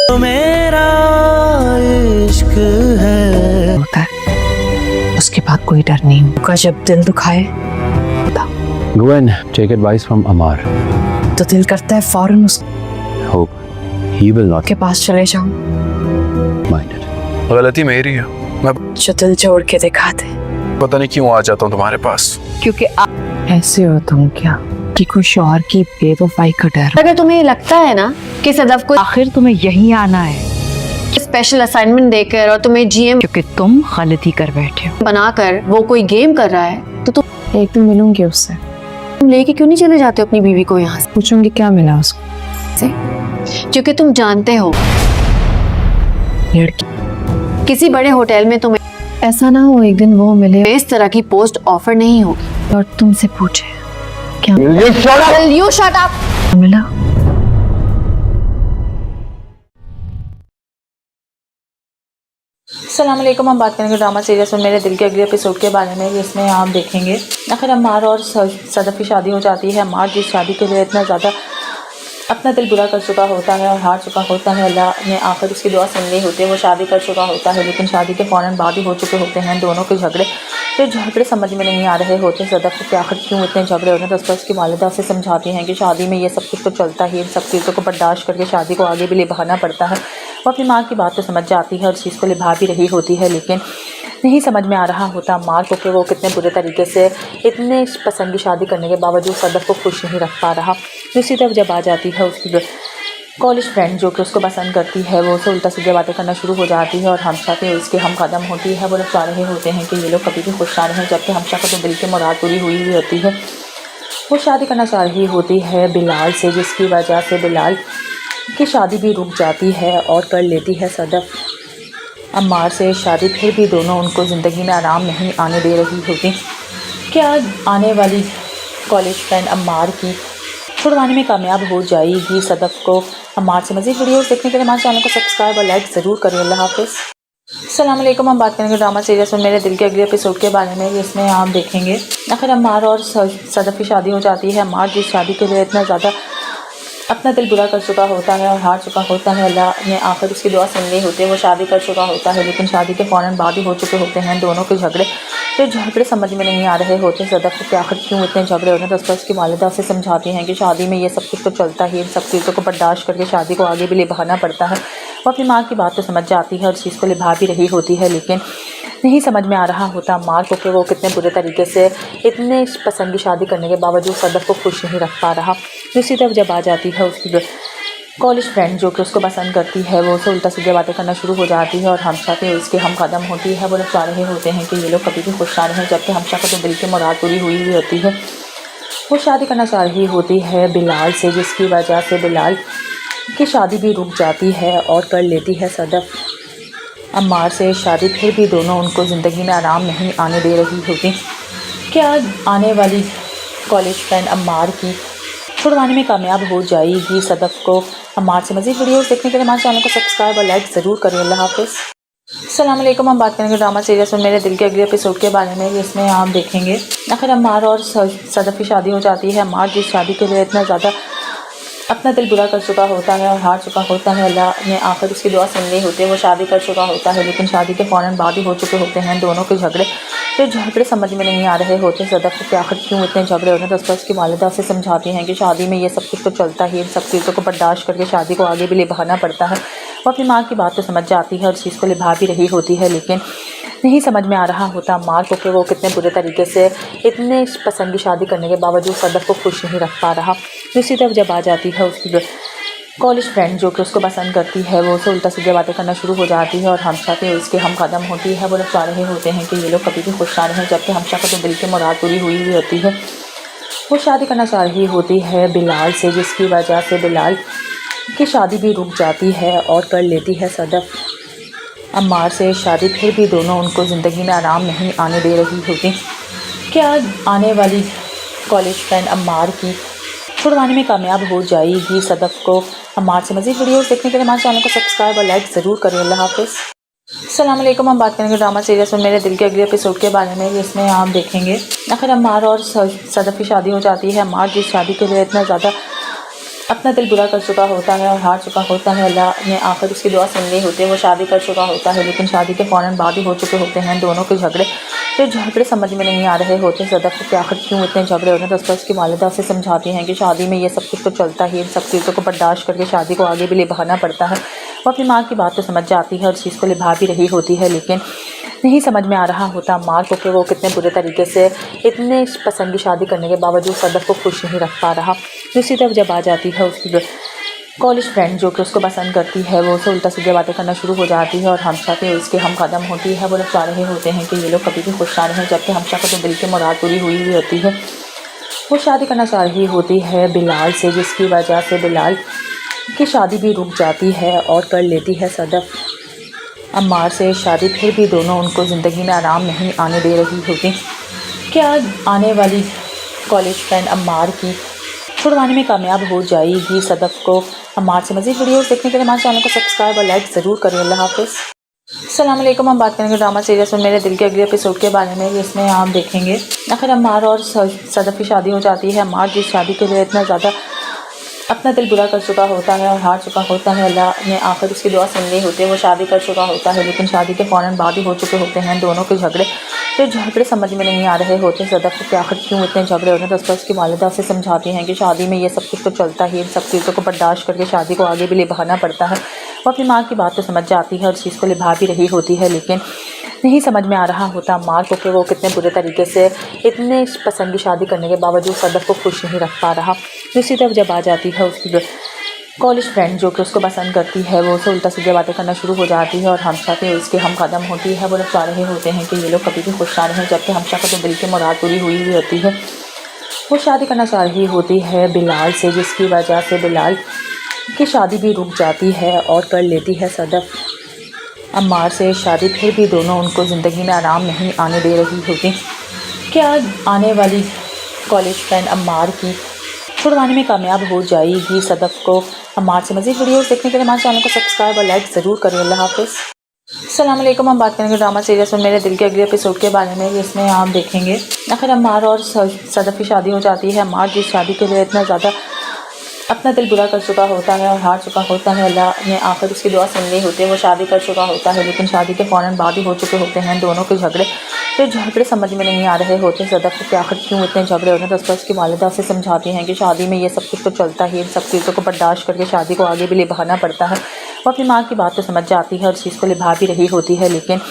तो मेरा इश्क है होता है, उसके बाद कोई डर नहीं होगा। जब दिल दुखाए Go and take advice from Amar. तो दिल करता है फौरन उसके Hope he will not पास चले जाऊं, mind it. गलती मेरी है, मैं जो दिल जोड़ के दिखा दे। पता नहीं क्यों आ जाता हूँ तुम्हारे पास। क्योंकि ऐसे हो तुम क्या कि कुछ और की बेवफाई का डर। अगर तुम्हें लगता है ना कि सदफ को आखिर तुम्हें यहीं आना है स्पेशल असाइनमेंट देकर और तुम्हें जीएम क्योंकि तुम गलती कर बैठे हो। बनाकर वो कोई गेम कर रहा है तो तुम एक दिन मिलूंगी उससे, लेके क्यों नहीं चले जाते अपनी बीवी को यहाँ पूछूंगी क्या मिला उसको। से? क्योंकि तुम जानते हो लड़की किसी बड़े होटल में तुम्हें ऐसा ना हो एक दिन वो मिले इस तरह की पोस्ट ऑफर नहीं होगी और तुमसे पूछे क्या यू शट अप। मिला। अस्सलाम वालेकुम। हम बात करेंगे ड्रामा सीरियस में मेरे दिल के अगले एपिसोड के बारे में, जिसमें आप देखेंगे आखिर अम्मार और सदफ की शादी हो जाती है। अम्मार जिस शादी के लिए इतना ज़्यादा अपना दिल बुरा कर चुका होता है और हार चुका होता है, अल्लाह ने आखिर उसकी दुआ सुन ली होती है। वो शादी कर चुका होता है, लेकिन शादी के फ़ौरन बाद ही हो चुके होते हैं दोनों के झगड़े। फिर झगड़े समझ में नहीं आ रहे होते सदफ को कि आखिर क्यों इतने झगड़े होते हैं। तो उसकी वालिदा से समझाती हैं कि शादी में ये सब कुछ तो चलता ही, इन सब चीज़ों को बर्दाश्त करके शादी को आगे भी निभाना पड़ता है। वो अपनी माँ की बात तो समझ जाती है और चीज़ को निभा भी रही होती है, लेकिन नहीं समझ में आ रहा होता मार को कि वो कितने बुरे तरीके से इतने पसंद की शादी करने के बावजूद सदफ को खुश नहीं रख पा रहा। दूसरी तरफ जब आ जाती है उसकी कॉलेज फ्रेंड जो कि उसको पसंद करती है, वो उसे उल्टा सीधे बातें करना शुरू हो जाती है और हमशा पे उसके हम कदम होती है। वो लोग चाह रहे होते हैं कि ये लोग कभी भी खुश ना रहें, जबकि हमशा को तो दिल की मुराद पूरी हुई हुई होती है। वो शादी करना चाह रही होती है बिलाल से, जिसकी वजह से बिलाल की शादी भी रुक जाती है और कर लेती है सदफ अम्मार से शादी। फिर भी दोनों उनको ज़िंदगी में आराम नहीं आने दे रही होती। क्या आने वाली कॉलेज फ्रेंड अम्मार की छुड़वाने में कामयाब हो जाएगी सदफ को। अम्मार से मज़ीद वीडियोस देखने के लिए हमारे चैनल को सब्सक्राइब और लाइक ज़रूर करें। अल्लाह हाफ़िज़। अस्सलाम वालेकुम। हम बात करेंगे ड्रामा सीरियस में मेरे दिल के अगले एपिसोड के बारे में, जिसमें आप देखेंगे आखिर अम्मार और सदफ की शादी हो जाती है। अम्मार जिस शादी के लिए इतना ज़्यादा अपना दिल बुरा कर चुका होता है और हार चुका होता है, अल्लाह ने आखिर उसकी दुआ सुन ली होती है। वो शादी कर चुका होता है, लेकिन शादी के फ़ौरन बाद ही हो चुके होते हैं दोनों के झगड़े। फिर झगड़े समझ में नहीं आ रहे होते सदफ को कि आखिर क्यों इतने झगड़े होते हैं। तो उसकी वालिदा से समझाती हैं कि शादी में ये सब कुछ तो चलता ही, इन सब चीज़ों को बर्दाश्त करके शादी को आगे भी निभाना पड़ता है। वो अपनी माँ की बात तो समझ जाती है और चीज़ को निभा भी रही होती है, लेकिन नहीं समझ में आ रहा होता मार को कि वो कितने बुरे तरीके से इतने पसंद की शादी करने के बावजूद सदफ को खुश नहीं रख पा रहा। दूसरी तरफ जब आ जाती है उसकी कॉलेज फ्रेंड जो कि उसको पसंद करती है, वो उसे उल्टा सीधे बातें करना शुरू हो जाती है और हमशा पे उसके हम कदम होती है। वो लोग चाह रहे होते हैं कि ये लोग कभी भी खुश ना रहें, जबकि हमशा को तो दिल की मुराद पूरी हुई हुई होती है। वो शादी करना चाह रही होती है बिलाल से, जिसकी वजह से बिलाल की शादी भी रुक जाती है और कर लेती है सदफ अम्मार से शादी। फिर भी दोनों उनको ज़िंदगी में आराम नहीं आने दे रही होती। क्या आने वाली कॉलेज फ्रेंड अम्मार की छुड़वाने में कामयाब हो जाएगी सदफ को। अम्मार से मज़ीद वीडियोस देखने के लिए हमारे चैनल को सब्सक्राइब और लाइक ज़रूर करें। अल्लाह हाफ़िज़। अस्सलाम वालेकुम। हम बात करेंगे ड्रामा सीरियस में मेरे दिल के अगले एपिसोड के बारे में, जिसमें आप देखेंगे आखिर अम्मार और सदफ की शादी हो जाती है। अम्मार जिस शादी के लिए इतना ज़्यादा अपना दिल बुरा कर चुका होता है और हार चुका होता है, अल्लाह ने आखिर उसकी दुआ सुन ली होती है। वो शादी कर चुका होता है, लेकिन शादी के फ़ौरन बाद ही हो चुके होते हैं दोनों के झगड़े। फिर झगड़े समझ में नहीं आ रहे होते सदफ को कि आखिर क्यों इतने झगड़े होते हैं। तो उसकी वालिदा से समझाती हैं कि शादी में ये सब कुछ तो चलता ही, इन सब चीज़ों को बर्दाश्त करके शादी को आगे भी निभाना पड़ता है। वो अपनी माँ की बात तो समझ जाती है और चीज़ को निभा भी रही होती है, लेकिन नहीं समझ में आ रहा होता मार को कि वो कितने बुरे तरीके से इतने पसंद की शादी करने के बावजूद सदफ को खुश नहीं रख पा रहा। दूसरी तरफ जब आ जाती है उसकी कॉलेज फ्रेंड जो कि उसको पसंद करती है, वो उसे उल्टा सीधे बातें करना शुरू हो जाती है और हमशा पे उसके हम कदम होती है। वो लोग चाह रहे होते हैं कि ये लोग कभी भी खुश ना रहें, जबकि हमशा को तो दिल की मुराद पूरी हुई हुई होती है। वो शादी करना चाह रही होती है बिलाल से, जिसकी वजह से बिलाल की शादी भी रुक जाती है और कर लेती है सदफ अम्मार से शादी। फिर भी दोनों उनको ज़िंदगी में आराम नहीं आने दे रही होती। क्या आने वाली कॉलेज फ्रेंड अम्मार की छुड़वाने में कामयाब हो जाएगी सदफ को। अम्मार से मज़ीद वीडियोस देखने के लिए हमारे चैनल को सब्सक्राइब और लाइक ज़रूर करें। अल्लाह हाफ़िज़। अस्सलाम वालेकुम। हम बात करेंगे ड्रामा सीरियस में मेरे दिल के अगले एपिसोड के बारे में, जिसमें आप देखेंगे आखिर अम्मार और सदफ की शादी हो जाती है। अम्मार जिस शादी के लिए इतना ज़्यादा अपना दिल बुरा कर चुका होता है और हार चुका होता है। अल्लाह ने आखिर उसकी दुआ सुन ली होती है। वो शादी कर चुका होता है, लेकिन शादी के फ़ौरन बाद ही हो चुके होते हैं दोनों के झगड़े। फिर झगड़े समझ में नहीं आ रहे होते सदफ़ को कि आखिर क्यों इतने झगड़े हो रहे हैं। तो उसकी वालिदा से समझाती हैं कि शादी में ये सब कुछ तो चलता ही, इन सब चीज़ों को बर्दाश्त करके शादी को आगे भी निभाना पड़ता है। वो अपनी माँ की बात तो समझ जाती है और चीज़ को निभा भी रही होती है, लेकिन नहीं समझ में आ रहा होता माँ को कि वो कितने बुरे तरीके से इतने पसंद की शादी करने के बावजूद सदफ़ को खुश नहीं रख पा रहा। दूसरी तरफ जब आ जाती है उसकी कॉलेज फ्रेंड जो कि उसको पसंद करती है, वो उसे उल्टा सीधे बातें करना शुरू हो जाती है और हमशा पे उसके हम कदम होती है। वो लोग चाह रहे होते हैं कि ये लोग कभी भी खुश ना रहें, जबकि हमशा को तो दिल की मुराद पूरी हुई हुई होती है। वो शादी करना चाह रही होती है बिलाल से, जिसकी वजह से बिलाल की शादी भी रुक जाती है और कर लेती है सदफ़ अम्मार से शादी। फिर भी दोनों उनको ज़िंदगी में आराम नहीं आने दे रही होती। क्या आने वाली कॉलेज फ्रेंड अम्मार की छुड़वाने में कामयाब हो जाएगी सदफ़ को। अम्मार से मज़ीद वीडियोस देखने के लिए हमारे चैनल को सब्सक्राइब और लाइक ज़रूर करें। अल्लाह हाफ़िज़। अस्सलाम वालेकुम। हम बात करेंगे ड्रामा सीरीज़ में मेरे दिल के अगले एपिसोड के बारे में, जिसमें आप देखेंगे आखिर अम्मार और सदफ़ की शादी हो जाती है। अम्मार जिस शादी के लिए इतना ज़्यादा अपना दिल बुरा कर चुका होता है और हार चुका होता है, अल्लाह ने आखिर उसकी दुआ सुन ली होती है। वो शादी कर चुका होता है, लेकिन शादी के फ़ौरन बाद ही हो चुके होते हैं दोनों के झगड़े। फिर झगड़े समझ में नहीं आ रहे होते सदफ़ को कि आखिर क्यों इतने झगड़े हो रहे हैं। तो उसकी वालिदा से समझाती हैं कि शादी में ये सब कुछ तो चलता ही, इन सब चीज़ों को बर्दाश्त करके शादी को आगे भी निभाना पड़ता है। वो अपनी माँ की बात तो समझ जाती है और चीज़ को निभा भी रही होती है, लेकिन नहीं समझ में आ रहा होता माँ को कि वो कितने बुरे तरीके से इतने पसंद की शादी करने के बावजूद सदफ़ को खुश नहीं रख पा रहा। दूसरी तरफ जब आ जाती है उसकी कॉलेज फ्रेंड जो कि उसको पसंद करती है, वो उसे उल्टा सीधे बातें करना शुरू हो जाती है और हमशा पे उसके हम कदम होती है। वो लोग चाह रहे होते हैं कि ये लोग कभी भी खुश ना रहें, जबकि हमशा को तो दिल की मुराद पूरी हुई हुई होती है। वो शादी करना चाह रही होती है बिलाल से, जिसकी वजह से बिलाल की शादी भी रुक जाती है और कर लेती है सदफ़ अम्मार से शादी। फिर भी दोनों उनको ज़िंदगी में आराम नहीं आने दे रही होती। क्या आने वाली कॉलेज फ्रेंड अम्मार की छुड़वाने में कामयाब हो जाएगी सदफ़ को। अम्मार से मज़ीद वीडियोस देखने के लिए हमारे चैनल को सब्सक्राइब और लाइक ज़रूर करें। अल्लाह हाफ़िज़। अस्सलाम वालेकुम। हम बात करेंगे ड्रामा सीरीज़ में मेरे दिल के अगले एपिसोड के बारे में, जिसमें आप देखेंगे आखिर अम्मार और सदफ़ की शादी हो जाती है। अम्मार जिस शादी के लिए इतना ज़्यादा अपना दिल बुरा कर चुका होता है और हार चुका होता है, अल्लाह ने आखिर उसकी दुआ सुन ली होती है। वो शादी कर चुका होता है, लेकिन शादी के फ़ौरन बाद ही हो चुके होते हैं दोनों के झगड़े। फिर झगड़े समझ में नहीं आ रहे होते सदफ़ को कि आखिर क्यों इतने झगड़े हो रहे हैं। तो उसकी वालिदा से समझाती हैं कि शादी में ये सब कुछ तो चलता ही, इन सब चीज़ों को बर्दाश्त करके शादी को आगे भी निभाना पड़ता है। वो अपनी माँ की बात तो समझ जाती है और चीज़ को निभा भी रही होती है, लेकिन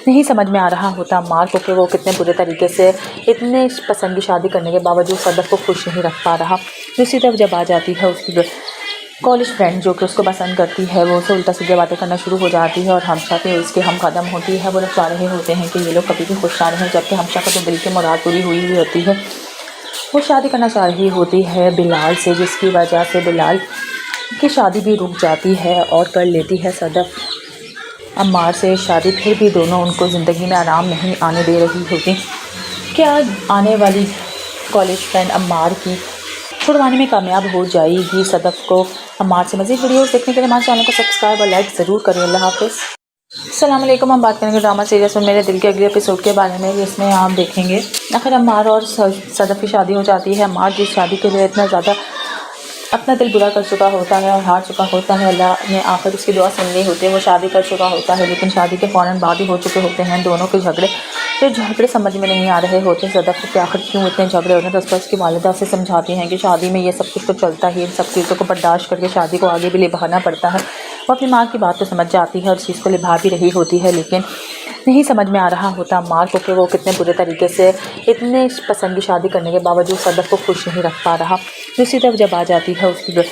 नहीं समझ में आ रहा होता माँ को कि वो कितने बुरे तरीके से इतने पसंद की शादी करने के बावजूद सदफ़ को खुश नहीं रख पा रहा। दूसरी तरफ जब आ जाती है उसकी कॉलेज फ्रेंड जो कि उसको पसंद करती है, वो उसे उल्टा सीधे बातें करना शुरू हो जाती है और हमशा पे उसके हम कदम होती है। वो लोग चाह रहे होते हैं कि ये लोग कभी भी खुश ना रहें, जबकि हमशा को तो दिल की मुराद पूरी हुई हुई होती है। वो शादी करना चाह रही होती है बिलाल से, जिसकी वजह से बिलाल की शादी भी रुक जाती है और कर लेती है सदफ़ अम्मार से शादी। फिर भी दोनों उनको ज़िंदगी में आराम नहीं आने दे रही होती। क्या आने वाली कॉलेज फ्रेंड अम्मार की छुड़वाने में कामयाब हो जाएगी सदफ़ को। अम्मार से मज़ीद वीडियोस देखने के लिए हमारे चैनल को सब्सक्राइब और लाइक ज़रूर करें। अल्लाह हाफ़िज़। अस्सलाम वालेकुम। हम बात करेंगे ड्रामा सीरीज़ में मेरे दिल के अगले एपिसोड के बारे में, जिसमें आप देखेंगे आखिर अम्मार और सदफ़ की शादी हो जाती है। अम्मार जिस शादी के लिए इतना ज़्यादा अपना दिल बुरा कर चुका होता है और हार चुका होता है, अल्लाह ने आखिर उसकी दुआ सुन ली होती है। वो शादी कर चुका होता है, लेकिन शादी के फ़ौरन बाद ही हो चुके होते हैं दोनों के झगड़े। फिर झगड़े समझ में नहीं आ रहे होते सदफ़ को कि आखिर क्यों इतने झगड़े हो रहे हैं। तो उसकी वालिदा से समझाती हैं कि शादी में ये सब कुछ तो चलता ही, इन सब चीज़ों को बर्दाश्त करके शादी को आगे भी निभाना पड़ता है। वो अपनी माँ की बात तो समझ जाती है और चीज़ को निभा भी रही होती है, लेकिन नहीं समझ में आ रहा होता माँ को कि वो कितने बुरे तरीके से इतने पसंद की शादी करने के बावजूद सदफ़ को खुश नहीं रख पा रहा। दूसरी तरफ जब आ जाती है उसकी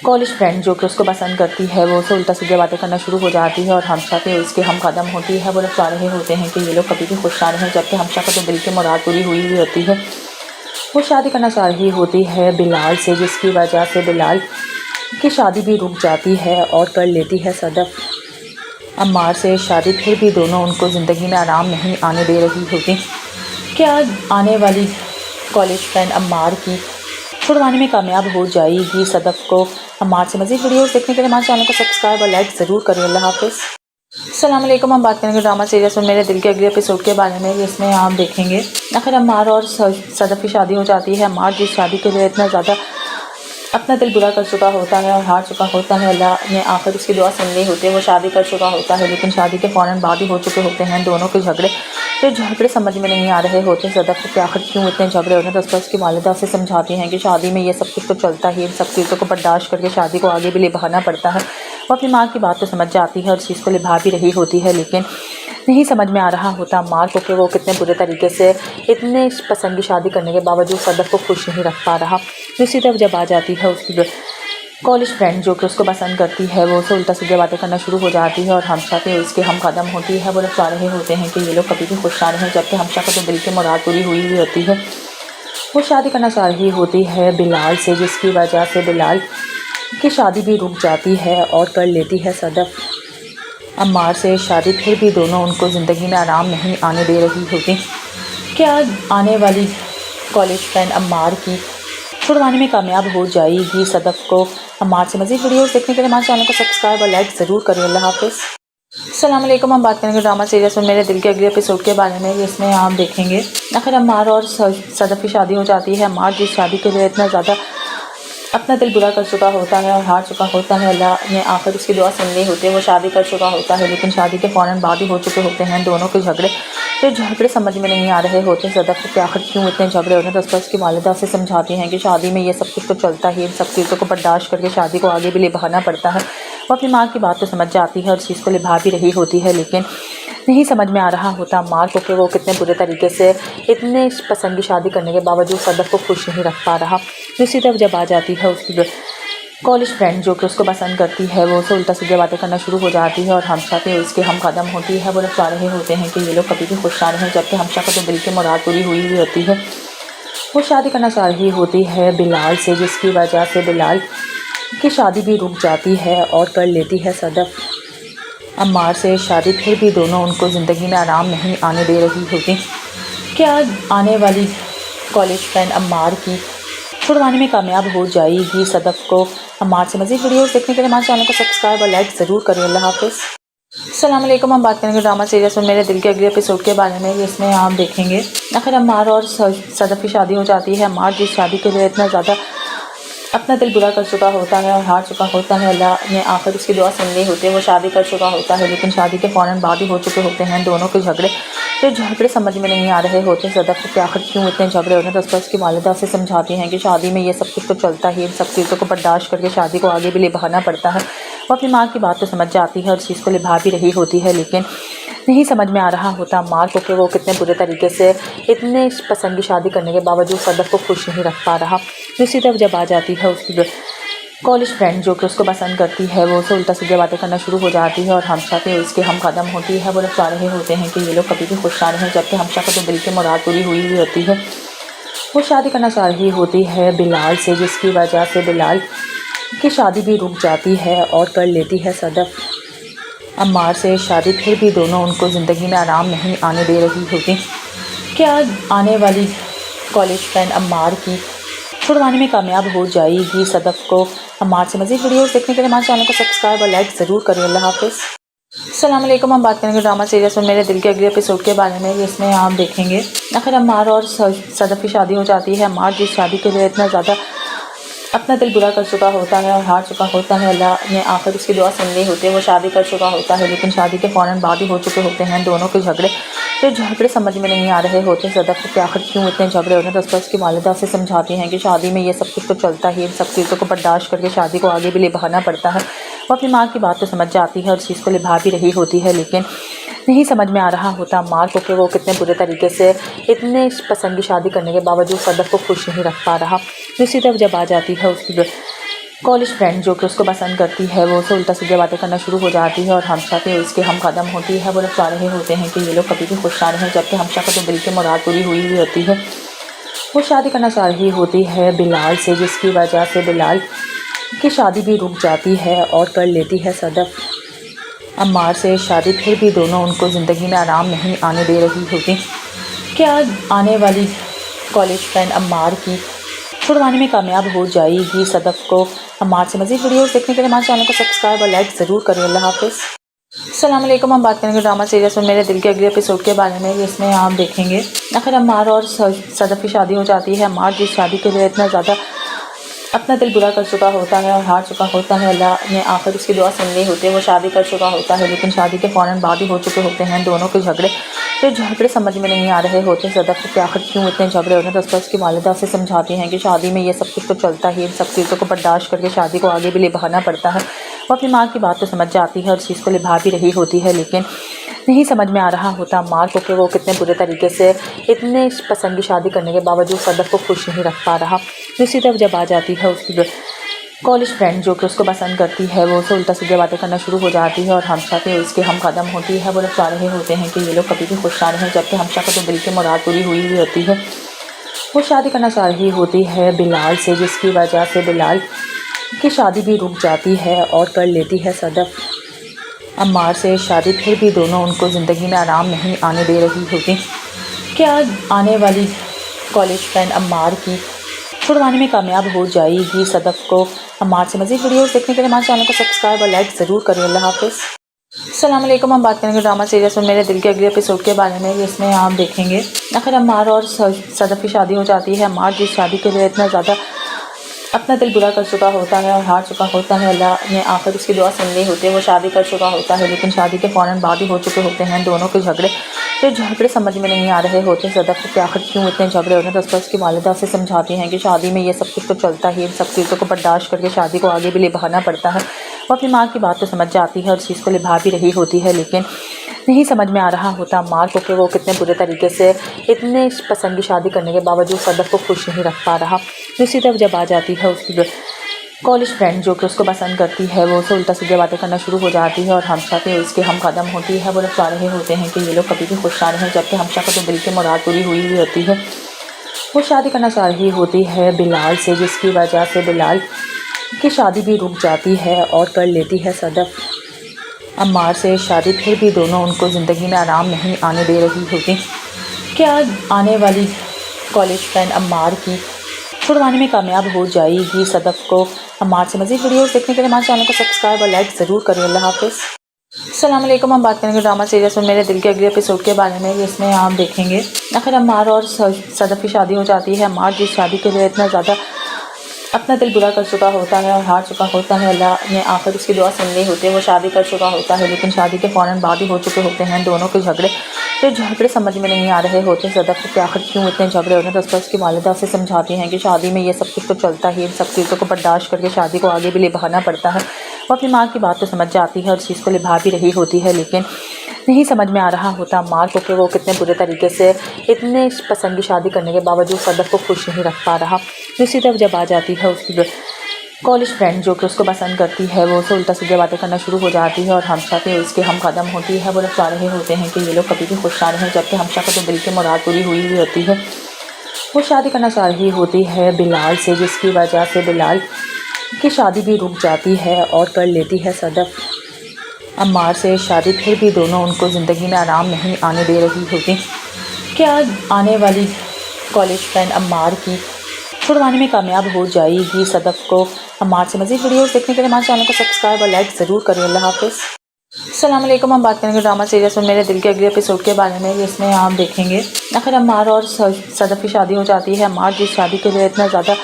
कॉलेज फ्रेंड जो कि उसको पसंद करती है, वो उसे उल्टा सीधे बातें करना शुरू हो जाती है और हमशा पे उसके हम कदम होती है। वो लोग चाह रहे होते हैं कि ये लोग कभी भी खुश ना रहें, जबकि हमशा को तो दिल की मुराद पूरी हुई हुई होती है। वो शादी करना चाह रही होती है बिलाल से, जिसकी वजह से बिलाल की शादी भी रुक जाती है और कर लेती है सदफ़ अम्मार से शादी। फिर भी दोनों उनको ज़िंदगी में आराम नहीं आने दे रही होती। क्या आने वाली कॉलेज फ्रेंड अम्मार की छुड़वाने में कामयाब हो जाएगी सदफ़ को। अम्मार से मज़ीद वीडियोस देखने के लिए हमारे चैनल को सब्सक्राइब और लाइक ज़रूर करें। अल्लाह हाफ़िज़। अस्सलाम वालेकुम। हम बात करेंगे ड्रामा सीरीज़ में मेरे दिल के अगले एपिसोड के बारे में, जिसमें आप देखेंगे आखिर अम्मार और सदफ़ की शादी हो जाती है। अम्मार जिस शादी के लिए इतना ज़्यादा अपना दिल बुरा कर चुका होता है और हार चुका होता है। अल्लाह ने आखिर उसकी दुआ सुन ली होती है। वो शादी कर चुका होता है, लेकिन शादी के फ़ौरन बाद ही हो चुके होते हैं दोनों के झगड़े। फिर झगड़े समझ में नहीं आ रहे होते सदफ़ को कि आखिर क्यों इतने झगड़े होते हैं। तो उसकी वालिदा से समझाती हैं कि शादी में ये सब कुछ तो चलता ही, इन सब चीज़ों को बर्दाश्त करके शादी को आगे भी निभाना पड़ता है। वो अपनी माँ की बात तो समझ जाती है और चीज़ को निभा भी रही होती है, लेकिन नहीं समझ में आ रहा होता माँ को कि वो कितने बुरे तरीके से इतने पसंद की शादी करने के बावजूद सदफ़ को खुश नहीं रख पा रहा। दूसरी तरफ जब आ जाती है उसकी कॉलेज फ्रेंड जो कि उसको पसंद करती है, वो उसे उल्टा सीधे बातें करना शुरू हो जाती है और हमशा पे उसके हम कदम होती है। वो लोग चाह रहे होते हैं कि ये लोग कभी भी खुश ना रहें, जबकि हमशा को तो दिल की मुराद पूरी हुई हुई होती है। वो शादी करना चाह रही होती है बिलाल से, जिसकी वजह से बिलाल की शादी भी रुक जाती है और कर लेती है सदफ़ अम्मार से शादी। फिर भी दोनों उनको ज़िंदगी में आराम नहीं आने दे रही होती। क्या आने वाली कॉलेज फ्रेंड अम्मार की छुड़वाने में कामयाब हो जाएगी सदफ़ को? अम्मार से मज़ीद वीडियोस देखने के लिए हमारे चैनल को सब्सक्राइब और लाइक ज़रूर करें। अल्लाह हाफ़िज़। अस्सलाम वालेकुम। हम बात करेंगे ड्रामा सीरीज़ में मेरे दिल के अगले एपिसोड के बारे में, जिसमें आप देखेंगे आखिर अम्मार और सदफ़ की शादी हो जाती है। अम्मार जिस शादी के लिए इतना ज़्यादा अपना दिल बुरा कर चुका होता है और हार चुका होता है, अल्लाह ने आखिर उसकी दुआ सुन ली होती है। वो शादी कर चुका होता है, लेकिन शादी के फ़ौरन बाद ही हो चुके होते हैं दोनों के झगड़े। फिर झगड़े समझ में नहीं आ रहे होते सदफ़ को कि आखिर क्यों इतने झगड़े होते हैं। तो उसकी वालिदा से समझाती हैं कि शादी में ये सब कुछ तो चलता ही, इन सब चीज़ों को बर्दाश्त करके शादी को आगे भी निभाना पड़ता है। वो अपनी माँ की बात तो समझ जाती है और चीज़ को निभा भी रही होती है, लेकिन नहीं समझ में आ रहा होता माँ को कि वो कितने बुरे तरीके से इतने पसंद की शादी करने के बावजूद सदफ़ को खुश नहीं रख पा रहा। दूसरी तरफ जब आ जाती है उसकी कॉलेज फ्रेंड जो कि उसको पसंद करती है, वो उसे उल्टा सीधे बातें करना शुरू हो जाती है और हमशा पे उसके हम कदम होती है। वो लोग चाह रहे होते हैं कि ये लोग कभी भी खुश ना रहें, जबकि हमशा को तो दिल की मुराद पूरी हुई हुई होती है। वो शादी करना चाह रही होती है बिलाल से, जिसकी वजह से बिलाल की शादी भी रुक जाती है और कर लेती है सदफ़ अम्मार से शादी। फिर भी दोनों उनको ज़िंदगी में आराम नहीं आने दे रही होती। क्या आने वाली कॉलेज फ्रेंड अम्मार की छुड़वाने में कामयाब हो जाएगी सदफ़ को? अम्मार से मज़ीद वीडियोस देखने के लिए हमारे चैनल को सब्सक्राइब और लाइक ज़रूर करें। अल्लाह हाफ़िज़। अस्सलाम वालेकुम। हम बात करेंगे ड्रामा सीरीज़ में मेरे दिल के अगले एपिसोड के बारे में, जिसमें आप देखेंगे आखिर अम्मार और सदफ़ की शादी हो जाती है। अम्मार जिस शादी के लिए इतना ज़्यादा अपना दिल बुरा कर चुका होता है और हार चुका होता है, अल्लाह ने आखिर उसकी दुआ सुन ली होती है। वो शादी कर चुका होता है, लेकिन शादी के फ़ौरन बाद ही हो चुके होते हैं दोनों के झगड़े। फिर झगड़े समझ में नहीं आ रहे होते सदफ़ को कि आखिर क्यों इतने झगड़े होते हैं। तो उसकी वालिदा से समझाती हैं कि शादी में ये सब कुछ तो चलता ही, इन सब चीज़ों को बर्दाश्त करके शादी को आगे भी निभाना पड़ता है। वो अपनी माँ की बात तो समझ जाती है और चीज़ को निभा भी रही होती है, लेकिन नहीं समझ में आ रहा होता माँ को कि वो कितने बुरे तरीके से इतने पसंद की शादी करने के बावजूद सदफ़ को खुश नहीं रख पा रहा। दूसरी तरफ जब आ जाती है उसकी कॉलेज फ्रेंड जो कि उसको पसंद करती है, वो उसे उल्टा सीधे बातें करना शुरू हो जाती है और हमशा पे उसके हम कदम होती है। वो लोग चाह रहे होते हैं कि ये लोग कभी भी खुश ना रहें, जबकि हमशा को तो दिल की मुराद पूरी हुई हुई होती है। वो शादी करना चाह रही होती है बिलाल से, जिसकी वजह से बिलाल की शादी भी रुक जाती है और कर लेती है सदफ़ अम्मार से शादी। फिर भी दोनों उनको ज़िंदगी में आराम नहीं आने दे रही होती। क्या आने वाली कॉलेज फ्रेंड अम्मार की छुड़वाने में कामयाब हो जाएगी सदफ़ को? अम्मार से मज़ीद वीडियोस देखने के लिए हमारे चैनल को सब्सक्राइब और लाइक ज़रूर करें। अल्लाह हाफ़िज़। अस्सलाम वालेकुम। हम बात करेंगे ड्रामा सीरीज़ में मेरे दिल के अगले एपिसोड के बारे में, जिसमें आप देखेंगे आखिर अम्मार और सदफ़ की शादी हो जाती है। अम्मार जिस शादी के लिए इतना ज़्यादा अपना दिल बुरा कर चुका होता है और हार चुका होता है, अल्लाह ने आखिर उसकी दुआ सुन ली होती है। वो शादी कर चुका होता है, लेकिन शादी के फ़ौरन बाद ही हो चुके होते हैं दोनों के झगड़े। फिर झगड़े समझ में नहीं आ रहे होते सदफ़ को कि आखिर क्यों इतने झगड़े होते हैं। तो उसकी वालिदा से समझाती हैं कि शादी में ये सब कुछ तो चलता ही, इन सब चीज़ों को बर्दाश्त करके शादी को आगे भी निभाना पड़ता है। वो अपनी माँ की बात तो समझ जाती है और चीज़ को निभा भी रही होती है, लेकिन नहीं समझ में आ रहा होता माँ को कि वो कितने बुरे तरीके से इतने पसंद की शादी करने के बावजूद सदफ़ को खुश नहीं रख पा रहा। दूसरी तरफ जब आ जाती है उसकी कॉलेज फ्रेंड जो कि उसको पसंद करती है, वो उसे उल्टा सीधे बातें करना शुरू हो जाती है और हमशा पे उसके हम कदम होती है। वो लोग चाह रहे होते हैं कि ये लोग कभी भी खुश ना रहें, जबकि हमशा को तो दिल की मुराद पूरी हुई हुई होती है। वो शादी करना चाह रही होती है बिलाल से, जिसकी वजह से बिलाल की शादी भी रुक जाती है और कर लेती है सदफ़ अम्मार से शादी। फिर भी दोनों उनको ज़िंदगी में आराम नहीं आने दे रही होती। क्या आने वाली कॉलेज फ्रेंड अम्मार की छुड़वाने में कामयाब हो जाएगी सदफ़ को? अम्मार से मज़ीद वीडियोस देखने के लिए हमारे चैनल को सब्सक्राइब और लाइक ज़रूर करें। अल्लाह हाफ़िज़। अस्सलाम वालेकुम। हम बात करेंगे ड्रामा सीरीज़ में मेरे दिल के अगले एपिसोड के बारे में, जिसमें आप देखेंगे आखिर अम्मार और सदफ़ की शादी हो जाती है। अम्मार जिस शादी के लिए इतना ज़्यादा अपना दिल बुरा कर चुका होता है और हार चुका होता है। अल्लाह ने आखिर उसकी दुआ सुन ली होती है। वो शादी कर चुका होता है, लेकिन शादी के फ़ौरन बाद ही हो चुके होते हैं दोनों के झगड़े। फिर झगड़े समझ में नहीं आ रहे होते सदफ़ को कि आखिर क्यों इतने झगड़े हो रहे हैं। तो उसकी वालिदा से समझाती हैं कि शादी में ये सब कुछ तो चलता ही, इन सब चीज़ों को बर्दाश्त करके शादी को आगे भी निभाना पड़ता है। वो अपनी माँ की बात तो समझ जाती है और चीज़ को निभा भी रही होती है, लेकिन नहीं समझ में आ रहा होता माँ को कि वो कितने बुरे तरीके से इतने पसंद की शादी करने के बावजूद सदफ़ को खुश नहीं रख पा रहा। दूसरी तरफ जब आ जाती है उसकी कॉलेज फ्रेंड जो कि उसको पसंद करती है, वो उसे उल्टा सीधे बातें करना शुरू हो जाती है और हमशा पे उसके हम कदम होती है। वो लोग चाह रहे होते हैं कि ये लोग कभी भी खुश ना रहें, जबकि हमशा को तो दिल की मुराद पूरी हुई हुई होती है। वो शादी करना चाह रही होती है बिलाल से, जिसकी वजह से बिलाल की शादी भी रुक जाती है और कर लेती है सदफ़ अम्मार से शादी। फिर भी दोनों उनको ज़िंदगी में आराम नहीं आने दे रही होती। क्या आने वाली कॉलेज फ्रेंड अम्मार की छुड़वाने में कामयाब हो जाएगी सदफ़ को? अम्मार से मज़ीद वीडियोस देखने के लिए हमारे चैनल को सब्सक्राइब और लाइक ज़रूर करें। अल्लाह हाफ़िज़। अस्सलाम वालेकुम। हम बात करेंगे ड्रामा सीरीज़ में मेरे दिल के अगले एपिसोड के बारे में, जिसमें आप देखेंगे आखिर अम्मार और सदफ़ की शादी हो जाती है। अम्मार जिस शादी के लिए इतना ज़्यादा अपना दिल बुरा कर चुका होता है और हार चुका होता है, अल्लाह ने आखिर उसकी दुआ सुन ली होती है। वो शादी कर चुका होता है, लेकिन शादी के फ़ौरन बाद ही हो चुके होते हैं दोनों के झगड़े। फिर झगड़े समझ में नहीं आ रहे होते सदफ़ को कि आखिर क्यों इतने झगड़े हो रहे हैं। तो उसकी वालिदा से समझाती हैं कि शादी में ये सब कुछ तो चलता ही, इन सब चीज़ों को बर्दाश्त करके शादी को आगे भी निभाना पड़ता है। वो अपनी माँ की बात तो समझ जाती है और चीज़ को निभा भी रही होती है, लेकिन नहीं समझ में आ रहा होता माँ को कि वो कितने बुरे तरीके से इतने पसंद की शादी करने के बावजूद सदफ़ को खुश नहीं रख पा रहा। दूसरी तरफ जब आ जाती है उसकी कॉलेज फ्रेंड जो कि उसको पसंद करती है, वो उसे उल्टा सीधे बातें करना शुरू हो जाती है और हमशा पे उसके हम कदम होती है। वो लोग चाह रहे होते हैं कि ये लोग कभी भी खुश ना रहें, जबकि हमशा को तो दिल की मुराद पूरी हुई हुई होती है। वो शादी करना चाह रही होती है बिलाल से, जिसकी वजह से बिलाल की शादी भी रुक जाती है और कर लेती है सदफ़ अम्मार से शादी। फिर भी दोनों उनको ज़िंदगी में आराम नहीं आने दे रही होती। क्या आने वाली कॉलेज फ्रेंड अम्मार की छुड़वाने में कामयाब हो जाएगी सदफ़ को? अम्मार से मज़ीद वीडियोस देखने के लिए हमारे चैनल को सब्सक्राइब और लाइक ज़रूर करें। अल्लाह हाफ़िज़। अस्सलाम वालेकुम। हम बात करेंगे ड्रामा सीरीज़ में मेरे दिल के अगले एपिसोड के बारे में, जिसमें आप देखेंगे आखिर अम्मार और सदफ़ की शादी हो जाती है। अम्मार जिस शादी के लिए इतना ज़्यादा अपना दिल बुरा कर चुका होता है और हार चुका होता है, अल्लाह ने आखिर उसकी दुआ सुन ली होती है। वो शादी कर चुका होता है, लेकिन शादी के फ़ौरन बाद ही हो चुके होते हैं दोनों के झगड़े। फिर झगड़े समझ में नहीं आ रहे होते सदफ़ को कि आखिर क्यों इतने झगड़े हो रहे हैं। तो उसकी वालिदा से समझाती हैं कि शादी में ये सब कुछ तो चलता ही, इन सब चीज़ों को बर्दाश्त करके शादी को आगे भी निभाना पड़ता है। वो अपनी माँ की बात तो समझ जाती है और चीज़ को निभा भी रही होती है, लेकिन नहीं समझ में आ रहा होता माँ को कि वो कितने बुरे तरीके से इतने पसंद की शादी करने के बावजूद सदफ़ को खुश नहीं रख पा रहा। दूसरी तरफ जब आ जाती है उसकी कॉलेज फ्रेंड जो कि उसको पसंद करती है, वो उसे उल्टा सीधे बातें करना शुरू हो जाती है और हमशा पे उसके हम कदम होती है। वो लोग चाह रहे होते हैं कि ये लोग कभी भी खुश ना रहें, जबकि हमशा को तो दिल की मुराद पूरी हुई हुई होती है। वो शादी करना चाह रही होती है बिलाल से, जिसकी वजह से बिलाल की शादी भी रुक जाती है और कर लेती है सदफ़ अम्मार से शादी। फिर भी दोनों उनको ज़िंदगी में आराम नहीं आने दे रही होती। क्या आने वाली कॉलेज फ्रेंड अम्मार की छुड़वाने में कामयाब हो जाएगी सदफ़ को? अम्मार से मज़ीद वीडियोस देखने के लिए हमारे चैनल को सब्सक्राइब और लाइक ज़रूर करें। अल्लाह हाफ़िज़। अस्सलाम वालेकुम। हम बात करेंगे ड्रामा सीरीज़ में मेरे दिल के अगले एपिसोड के बारे में, जिसमें आप देखेंगे आखिर अम्मार और सदफ़ की शादी हो जाती है। अम्मार जिस शादी के लिए इतना ज़्यादा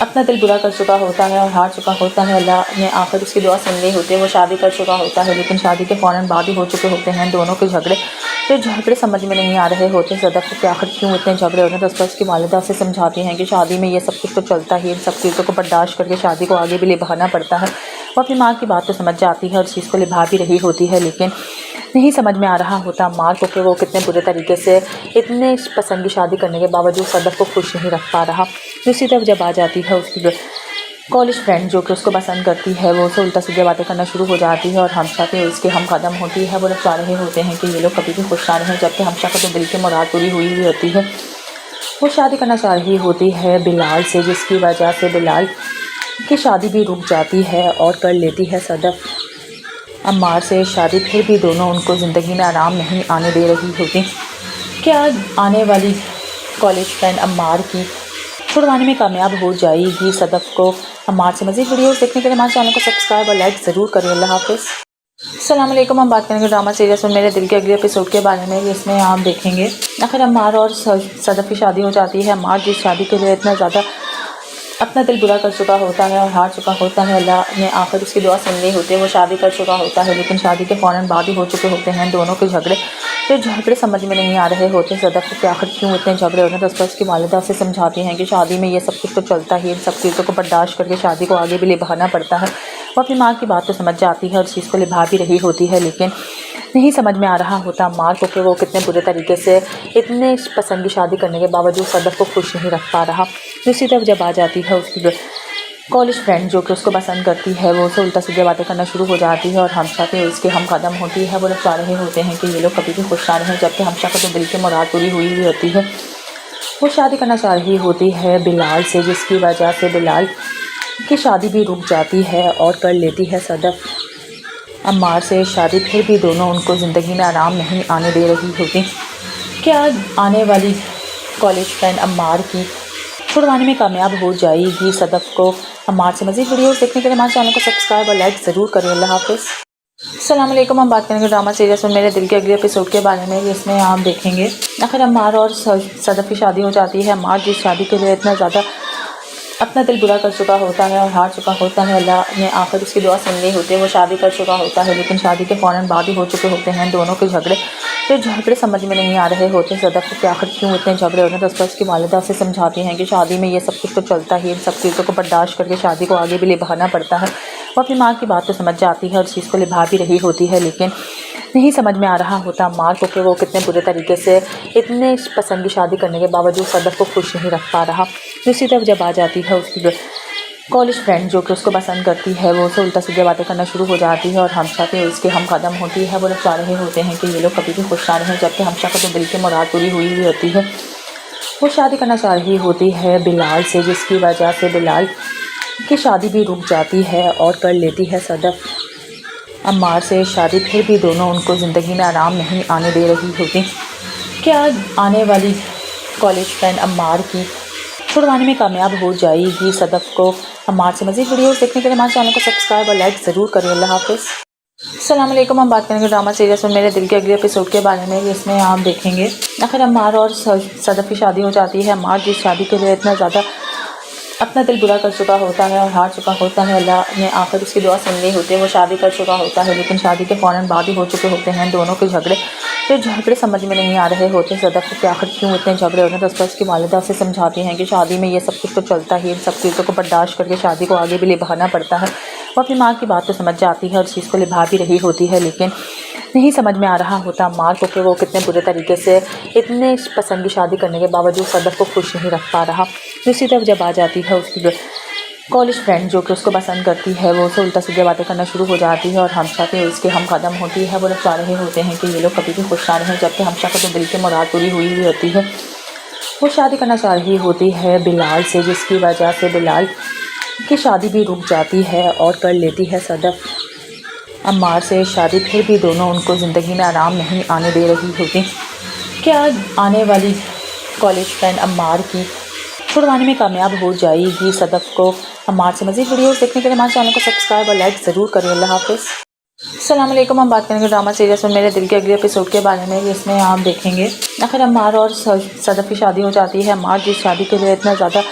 अपना दिल बुरा कर चुका होता है और हार चुका होता है, अल्लाह ने आखिर उसकी दुआ सुन ली होती है। वो शादी कर चुका होता है, लेकिन शादी के फ़ौरन बाद ही हो चुके होते हैं दोनों के झगड़े। फिर झगड़े समझ में नहीं आ रहे होते सदफ़ को कि आखिर क्यों इतने झगड़े हो रहे हैं। तो उसकी वालिदा से समझाती हैं कि शादी में ये सब कुछ तो चलता ही, इन सब चीज़ों को बर्दाश्त करके शादी को आगे भी निभाना पड़ता है। वो अपनी माँ की बात तो समझ जाती है और चीज़ को निभा भी रही होती है, लेकिन नहीं समझ में आ रहा होता माँ को कि वो कितने बुरे तरीके से इतने पसंद की शादी करने के बावजूद सदफ़ को खुश नहीं रख पा रहा। दूसरी तरफ जब आ जाती है उसकी कॉलेज फ्रेंड जो कि उसको पसंद करती है, वो उसे उल्टा सीधे बातें करना शुरू हो जाती है और हमशा पे उसके हम कदम होती है। वो लोग चाह रहे होते हैं कि ये लोग कभी भी खुश ना रहें, जबकि हमशा को तो दिल की मुराद पूरी हुई हुई होती है। वो शादी करना चाह रही होती है बिलाल से, जिसकी वजह से बिलाल की शादी भी रुक जाती है और कर लेती है सदफ़ अम्मार से शादी। फिर भी दोनों उनको ज़िंदगी में आराम नहीं आने दे रही होती। क्या आने वाली कॉलेज फ्रेंड अम्मार की छुड़वाने में कामयाब हो जाएगी सदफ़ को? अम्मार से मज़ीद वीडियोस देखने के लिए हमारे चैनल को सब्सक्राइब और लाइक ज़रूर करें। अल्लाह हाफ़िज़। अस्सलाम वालेकुम। हम बात करेंगे ड्रामा सीरीज़ में मेरे दिल के अगले एपिसोड के बारे में, जिसमें आप देखेंगे आखिर अम्मार और सदफ़ की शादी हो जाती है। अम्मार जिस शादी के लिए इतना ज़्यादा अपना दिल बुरा कर चुका होता है और हार चुका होता है। अल्लाह ने आखिर उसकी दुआ सुन ली होती है। वो शादी कर चुका होता है लेकिन शादी के फ़ौरन बाद ही हो चुके होते हैं दोनों के झगड़े। फिर झगड़े समझ में नहीं आ रहे होते सदफ़ को कि आखिर क्यों इतने झगड़े हो रहे हैं। तो उसकी वालिदा से समझाती हैं कि शादी में ये सब कुछ तो चलता ही है, इन सब चीज़ों को बर्दाश्त करके शादी को आगे भी निभाना पड़ता है। वो अपनी माँ की बात तो समझ जाती है और चीज़ को निभा भी रही होती है, लेकिन नहीं समझ में आ रहा होता माँ को कि वो कितने बुरे तरीके से इतने पसंद की शादी करने के बावजूद सदफ़ को खुश नहीं रख पा रहा। दूसरी तरफ जब आ जाती है उसकी कॉलेज फ्रेंड जो कि उसको पसंद करती है, वो उसे उल्टा सीधे बातें करना शुरू हो जाती है और हमशा पे उसके हम कदम होती है। वो लोग चाह रहे होते हैं कि ये लोग कभी भी खुश ना रहें, जबकि हमशा को तो दिल की मुराद पूरी हुई हुई होती है। वो शादी करना चाह रही होती है बिलाल से, जिसकी वजह से बिलाल की शादी भी रुक जाती है और कर लेती है सदफ़ अम्मार से शादी। फिर भी दोनों उनको ज़िंदगी में आराम नहीं आने दे रही होती। क्या आने वाली कॉलेज फ्रेंड अम्मार की छुड़वाने में कामयाब हो जाएगी सदफ़ को? अम्मार से मज़ीद वीडियोस देखने के लिए हमारे चैनल को सब्सक्राइब और लाइक ज़रूर करें। अल्लाह हाफ़िज़। अस्सलाम वालेकुम। हम बात करेंगे ड्रामा सीरीज़ में मेरे दिल के अगले एपिसोड के बारे में, जिसमें आप देखेंगे आखिर अम्मार और सदफ़ की शादी हो जाती है। अम्मार जिस शादी के लिए इतना ज़्यादा अपना दिल बुरा कर चुका होता है और हार चुका होता है, अल्लाह ने आखिर उसकी दुआ सुन ली होती है। वो शादी कर चुका होता है लेकिन शादी के फ़ौरन बाद ही हो चुके होते हैं दोनों के झगड़े। फिर झगड़े समझ में नहीं आ रहे होते सदफ़ को कि आखिर क्यों इतने झगड़े हो रहे हैं। तो उसकी वालिदा से समझाती हैं कि शादी में ये सब कुछ तो चलता ही है, इन सब चीज़ों को बर्दाश्त करके शादी को आगे भी निभाना पड़ता है। वो अपनी माँ की बात तो समझ जाती है और चीज़ को निभा भी रही होती है, लेकिन नहीं समझ में आ रहा होता माँ को कि वो कितने बुरे तरीके से इतने पसंद की शादी करने के बावजूद सदफ़ को खुश नहीं रख पा रहा। दूसरी तरफ जब आ जाती है उसकी कॉलेज फ्रेंड जो कि उसको पसंद करती है, वो उसे उल्टा सीधे बातें करना शुरू हो जाती है और हमशा पे उसके हम कदम होती है। वो लोग चाह रहे होते हैं कि ये लोग कभी भी खुश ना रहें, जबकि हमशा को तो दिल की मुराद पूरी हुई हुई होती है। वो शादी करना चाह रही होती है बिलाल से, जिसकी वजह से बिलाल की शादी भी रुक जाती है और कर लेती है सदफ़ अम्मार से शादी। फिर भी दोनों उनको ज़िंदगी में आराम नहीं आने दे रही होती। क्या आने वाली कॉलेज फ्रेंड अम्मार की छुड़वाने में कामयाब हो जाएगी सदफ़ को? अम्मार से मज़ीद वीडियोस देखने के लिए हमारे चैनल को सब्सक्राइब और लाइक ज़रूर करें। अल्लाह हाफ़िज़। अस्सलाम वालेकुम। हम बात करेंगे ड्रामा सीरीज़ में मेरे दिल के अगले एपिसोड के बारे में, जिसमें आप देखेंगे आखिर अम्मार और सदफ़ की शादी हो जाती है। अम्मार जिस शादी के लिए इतना ज़्यादा अपना दिल बुरा कर चुका होता है और हार चुका होता है, अल्लाह ने आखिर उसकी दुआ सुन ली होती है। वो शादी कर चुका होता है लेकिन शादी के फ़ौरन बाद ही हो चुके होते हैं दोनों के झगड़े। फिर झगड़े समझ में नहीं आ रहे होते सदफ़ को कि आखिर क्यों इतने झगड़े हो रहे हैं। तो उसकी वालिदा से समझाती हैं कि शादी में ये सब कुछ तो चलता ही है, इन सब चीज़ों को बर्दाश्त करके शादी को आगे भी निभाना पड़ता है। वो अपनी माँ की बात तो समझ जाती है और चीज़ को निभा भी रही होती है, लेकिन नहीं समझ में आ रहा होता माँ को कि वो कितने बुरे तरीके से इतने पसंद की शादी करने के बावजूद सदफ़ को खुश नहीं रख पा रहा। दूसरी तरफ जब आ जाती है उसकी कॉलेज फ्रेंड जो कि उसको पसंद करती है, वो उसे उल्टा सीधे बातें करना शुरू हो जाती है और हमशा पे उसके हम कदम होती है। वो लोग चाह रहे होते हैं कि ये लोग कभी भी खुश ना रहें, जबकि हमशा को तो दिल की मुराद पूरी हुई हुई होती है। वो शादी करना चाह रही होती है बिलाल से, जिसकी वजह से बिलाल की शादी भी रुक जाती है और कर लेती है सदफ़ अम्मार से शादी। फिर भी दोनों उनको ज़िंदगी में आराम नहीं आने दे रही होती। क्या आने वाली कॉलेज फ्रेंड अम्मार की छुड़वाने में कामयाब हो जाएगी सदफ़ को? अम्मार से मज़ीद वीडियोस देखने के लिए हमारे चैनल को सब्सक्राइब और लाइक ज़रूर करें। अल्लाह हाफ़िज़। अस्सलाम वालेकुम। हम बात करेंगे ड्रामा सीरीज़ में मेरे दिल के अगले एपिसोड के बारे में, जिसमें आप देखेंगे आखिर अम्मार और सदफ़ की शादी हो जाती है। अम्मार जिस शादी के लिए इतना ज़्यादा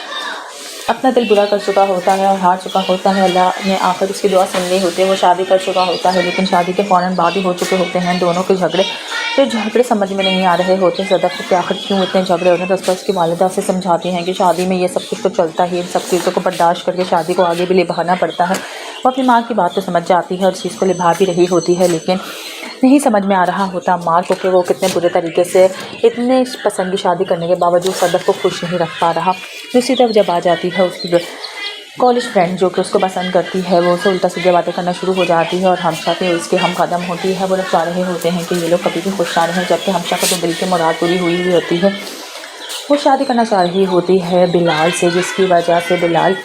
अपना दिल बुरा कर चुका होता है और हार चुका होता है, अल्लाह ने आखिर उसकी दुआ सुन ली होती है। वो शादी कर चुका होता है लेकिन शादी के फ़ौरन बाद ही हो चुके होते हैं दोनों के झगड़े। फिर झगड़े समझ में नहीं आ रहे होते सदफ़ को कि आखिर क्यों इतने झगड़े हो रहे हैं। तो उसकी वालिदा से समझाती हैं कि शादी में ये सब कुछ तो चलता ही है, इन सब चीज़ों को बर्दाश्त करके शादी को आगे भी निभाना पड़ता है। वो अपनी माँ की बात तो समझ जाती है और चीज़ को निभा भी रही होती है, लेकिन नहीं समझ में आ रहा होता माँ को कि वो कितने बुरे तरीके से इतने पसंद की शादी करने के बावजूद सदफ़ को खुश नहीं रख पा रहा। दूसरी तरफ जब आ जाती है उसकी कॉलेज फ्रेंड जो कि उसको पसंद करती है, वो उसे उल्टा सीधे बातें करना शुरू हो जाती है और हमशा पे उसके हम कदम होती है। वो लोग चाह रहे होते हैं कि ये लोग कभी भी खुश ना रहें, जबकि हमशा को तो दिल की मुराद पूरी हुई हुई होती है। वो शादी करना चाह रही होती है बिलाल से, जिसकी वजह से बिलाल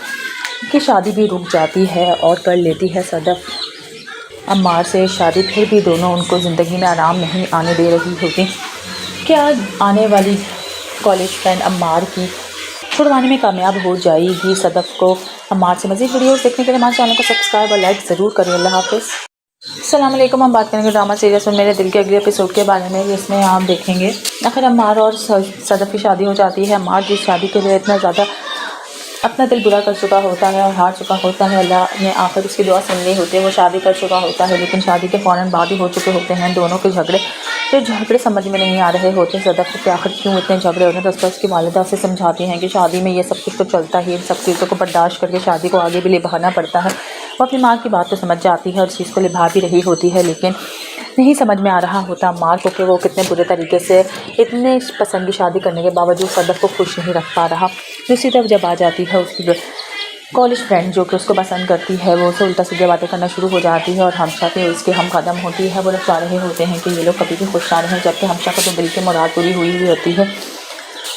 की शादी भी रुक जाती है और कर लेती है सदफ़ अम्मार से शादी। फिर भी दोनों उनको ज़िंदगी में आराम नहीं आने दे रही होती। क्या आने वाली कॉलेज फ्रेंड अम्मार की छुड़वाने में कामयाब हो जाएगी सदफ़ को? अम्मार से मज़ीद वीडियोस देखने के लिए हमारे चैनल को सब्सक्राइब और लाइक ज़रूर करें। अल्लाह हाफ़िज़। अस्सलाम वालेकुम। हम बात करेंगे ड्रामा सीरीज़ में मेरे दिल के अगले एपिसोड के बारे में, जिसमें आप देखेंगे आखिर अम्मार और सदफ़ की शादी हो जाती है। अम्मार जिस शादी के लिए इतना ज़्यादा अपना दिल बुरा कर चुका होता है और हार चुका होता है। अल्लाह ने आखिर उसकी दुआ सुन ली होती है। वो शादी कर चुका होता है, लेकिन शादी के फ़ौरन बाद ही हो चुके होते हैं दोनों के झगड़े। फिर झगड़े समझ में नहीं आ रहे होते सदफ़ को कि आखिर क्यों इतने झगड़े होते हैं। तो उसकी वालिदा से समझाती हैं कि शादी में ये सब कुछ तो चलता ही, इन सब चीज़ों को बर्दाश्त करके शादी को आगे भी निभाना पड़ता है। वो अपनी माँ की बात तो समझ जाती है और चीज़ को निभा भी रही होती है, लेकिन नहीं समझ में आ रहा होता मार को कि वो कितने बुरे तरीके से इतने पसंद की शादी करने के बावजूद सदफ़ को खुश नहीं रख पा रहा। दूसरी तरफ जब आ जाती है उसकी कॉलेज फ्रेंड जो कि उसको पसंद करती है, वो उसे उल्टा सीधे बातें करना शुरू हो जाती है और हमशा पे उसके हम कदम होती है। वो लोग चाह रहे होते हैं कि ये लोग कभी भी खुश ना रहें, जबकि हमशा को तो दिल की मुराद पूरी हुई हुई होती है।